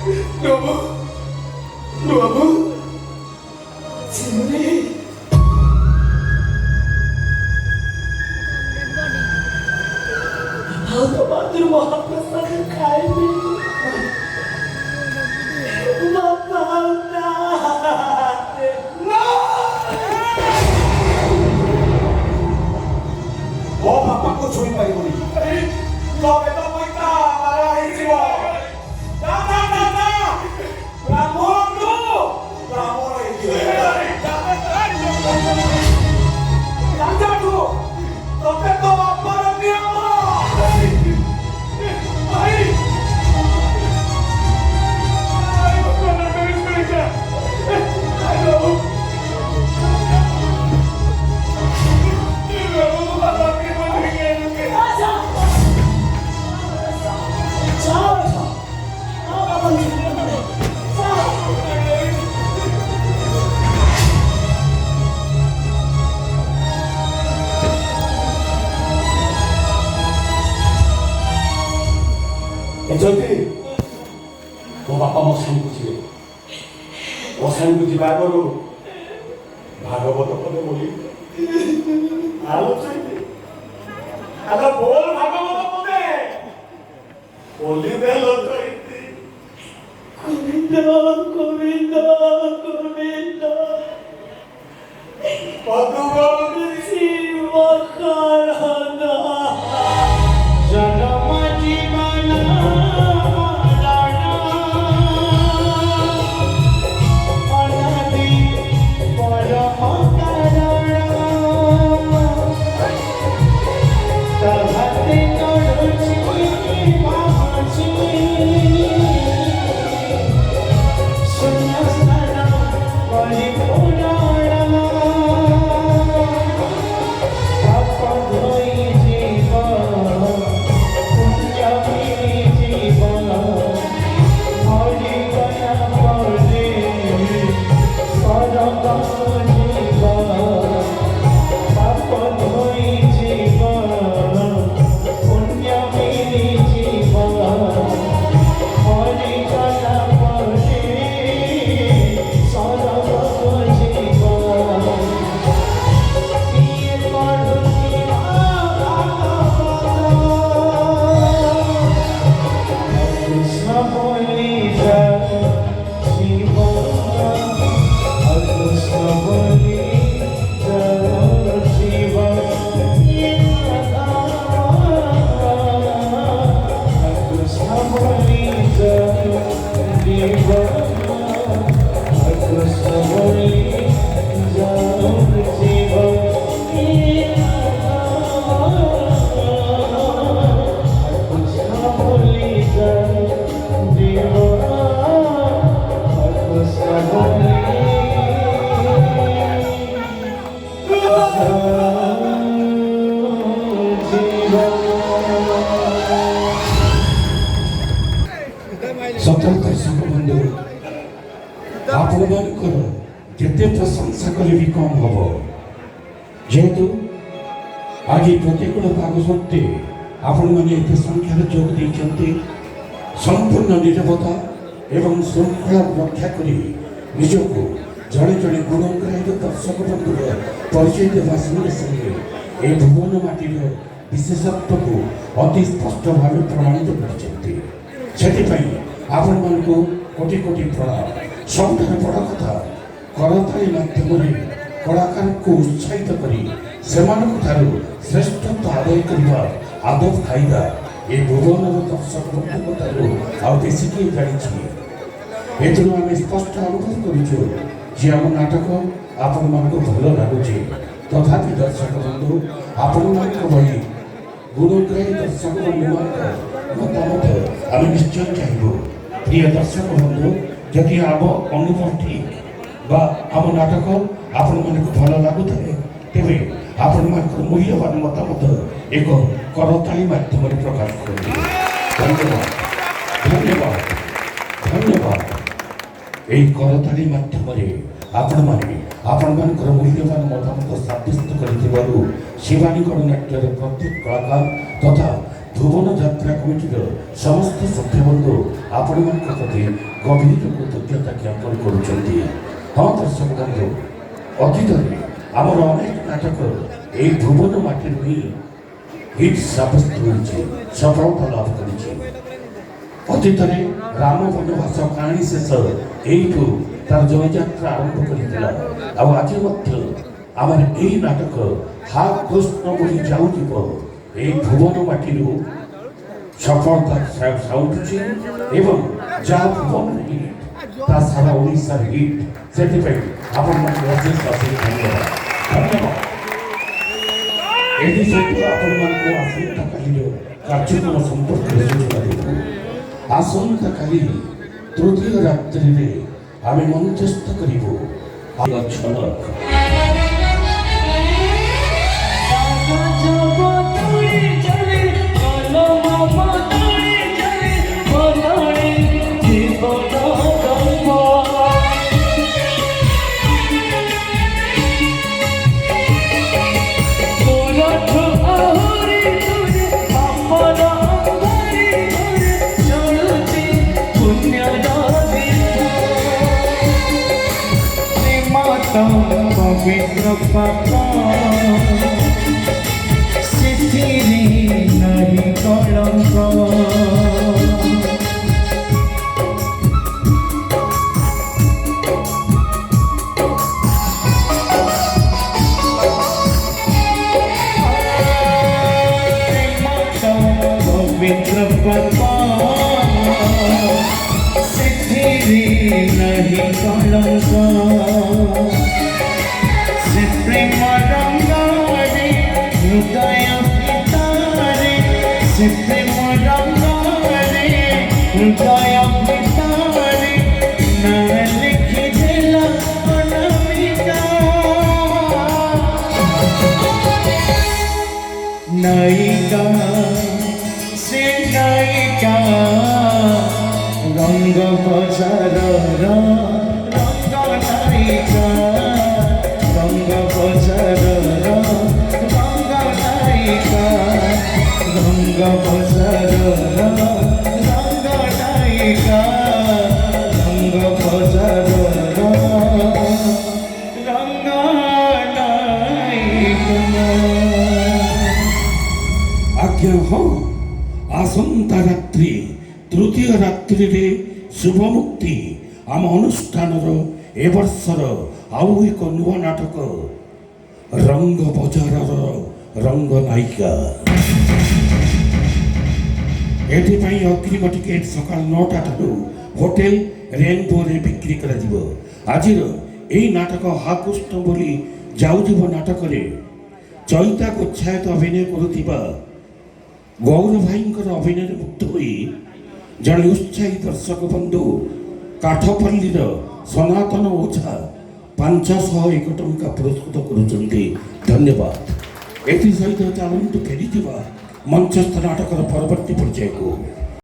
Nunggu, nunggu, sini. Aku batur mohon pesan kami. Bapak nak. Oh, bapakku curi bayi ini. Kau betul kita marahin semua. Nah. Lapor tu. Lapor itu. Jangan tu. Kau betul lapor dia. যদি ମୋ ବାପା ମୋ ସାଙ୍ଗକୁ ଯିବେ ମୋ ସାଙ୍ଗକୁ ଯିବା ଆଗରୁ ଭାଗବତ ପଦେ ବୋଲି ଆଲୋଚନା ଆଲୋ ବୋଲ ଭାଗବତ ପଦେ ବୋଲି ଦେଲ ଗୋବିନ୍ଦ ଗୋବିନ୍ଦ ଗୋବିନ୍ଦ ପଦୁଗୋବିନ୍ଦ ଶିବ କାରଣ ଜନମ ଜୀବନ যেতে প্রশংসা করবি কম হব যেহেতু আজ প্রতিকূল পাগ সত্ত্বে আপনার এতে সংখ্যার যোগ দিয়েছেন সম্পূর্ণ নিরবতা এবং শৃঙ্খলা রক্ষা করে নিজকে জনে জনে গুণগ্রাহী দর্শক বন্ধুর পরিচয় দেওয়া সঙ্গে সঙ্গে এই ভুবন মাটির বিশেষত্বকে অতি স্পষ্ট ভাবে প্রমাণিত করেছেন সেপাই আপনার কোটি কোটি প্রণাম ସବୁଠାରୁ ବଡ଼ କଥା କରତାଳି ମାଧ୍ୟମରେ କଳାକାରଙ୍କୁ ଉତ୍ସାହିତ କରି ସେମାନଙ୍କ ଠାରୁ ଶ୍ରେଷ୍ଠତ୍ୱ ଆଦାୟ କରିବା ଆଦବ ଖାଇବା ଏ ଭୁବନର ଦର୍ଶକଙ୍କ ଠାରୁ ଆଉ ବେଶୀ କିଏ ଜାଣିଛି ଏଥିରୁ ଆମେ ସ୍ପଷ୍ଟ ଅନୁଭବ କରୁଛୁ ଯେ ଆମ ନାଟକ ଆପଣମାନଙ୍କୁ ଭଲ ଲାଗୁଛି ତଥାପି ଦର୍ଶକ ବନ୍ଧୁ ଆପଣମାନଙ୍କ ଭଳି ଗୁଣଗ୍ରାହୀ ଦର୍ଶକଙ୍କ ମତାମତ ଆମେ ନିଶ୍ଚୟ ଚାହିଁବୁ ପ୍ରିୟ ଦର୍ଶକ ବନ୍ଧୁ যদি আম অনুভব ঠিক বা আম নাটক আপনার ভাল লাগুথায় তেবে আপনার মূল্যবান মতামত এক করতালি মাধ্যমে প্রকাশ করবে ধন্যবাদ ধন্যবাদ ধন্যবাদ এই করতালি মাধ্যমে আপনার মূল্যবান মতামত সাব্যস্ত করে শিবানী গণনাট্যের প্রত্যেক কলাকার তথা ভুবন যাত্রা কমিটির সমস্ত সভ্যবন্ধু ଆପଣମାନଙ୍କ ପ୍ରତି ଗଭୀର କୃତଜ୍ଞତା ଜ୍ଞାପନ କରୁଛନ୍ତି। ହଁ ଦର୍ଶକ ବନ୍ଧୁ, ଅତୀତରେ ଆମର ଅନେକ ନାଟକ ଏହି ଭୁବନ ମାଟିରୁ ହିଁ ହିଟ୍ ସାବ୍ୟସ୍ତ ହୋଇଛି, ସଫଳତା ଲାଭ କରିଛି। ଅତୀତରେ ରାମ ବନବାସ କାହାଣୀ ଶେଷ ଏଇଠୁ ତାର ଜୟଯାତ୍ରା ଆରମ୍ଭ କରିଥିଲା। ଆଉ ଆଜି ମଧ୍ୟ ଆମର ଏହି ନାଟକ ହା କୃଷ୍ଣ ବୋଲି ଯାଉଥିବ এই ভুবন মাটিরু সফলতা সাউটুছি এবং যা ভুবন হিট তা সারা ওড়িশার হিট। ସେଥିପାଇଁ ଆପଣମାନଙ୍କୁ ଅଶେଷ ଅଶେଷ ଧନ୍ୟବାଦ। ଏଥିସହିତ ଆପଣମାନଙ୍କୁ ଆସନ୍ତାକାଲିର କାର୍ଯ୍ୟକ୍ରମ ସମ୍ପର୍କରେ ସୂଚନା ଦେବୁ। ଆସନ୍ତାକାଲି ତୃତୀୟ ରାତ୍ରିରେ ଆମେ ମଞ୍ଚସ୍ଥ କରିବୁ ଝଲକ। पवित्र पापा सिथिरी नहीं कलंक पवित्र पापा सिथिरी नहीं कलंक प्रेम रंगारे हृदय पितारे से प्रेम रंगारे हृदय पितारे न लिखि देला अनामिका नायिका से नायिका रंग बजार रंग नायिका रंग बजार रंग नायिका रंग बजार रंग नायिका रंग बजार रंग नायिका। ଆଜ୍ଞା ହଁ, ଆସନ୍ତା ରାତ୍ରି ତୃତୀୟ ରାତ୍ରିରେ ଶୁଭ ମୁକ୍ତି ଆମ ଅନୁଷ୍ଠାନର ଏ ବର୍ଷର ଆଉ ଏକ ନୂଆ ନାଟକ ରଙ୍ଗ ବଜାରର ରଙ୍ଗ ନାୟିକା। ଏଥିପାଇଁ ଅଗ୍ରିମ ଟିକେଟ୍ ସକାଳ 9ଟା ଠାରୁ ହୋଟେଲ ରେନବୋରେ ବିକ୍ରି କରାଯିବ। ଆଜିର ଏହି ନାଟକ ହା କୃଷ୍ଣ ବୋଲି ଯାଉଥିବ ନାଟକରେ ଚୈତା ଗୋଚ୍ଛାୟତ ଅଭିନୟ କରୁଥିବା ଗୌର ଭାଇଙ୍କର ଅଭିନୟରେ ମୁକ୍ତ ହୋଇ ଜଣେ ଉତ୍ସାହୀ ଦର୍ଶକ ବନ୍ଧୁ କାଠପଲ୍ଲୀର ସନାତନ ଓଝା 501 ଟଙ୍କା ପୁରସ୍କୃତ କରୁଛନ୍ତି। ଧନ୍ୟବାଦ। ଏଥିସହିତ ଚାଲନ୍ତୁ ଫେରିଯିବା ମଞ୍ଚସ୍ଥ ନାଟକର ପରବର୍ତ୍ତୀ ପର୍ଯ୍ୟାୟକୁ।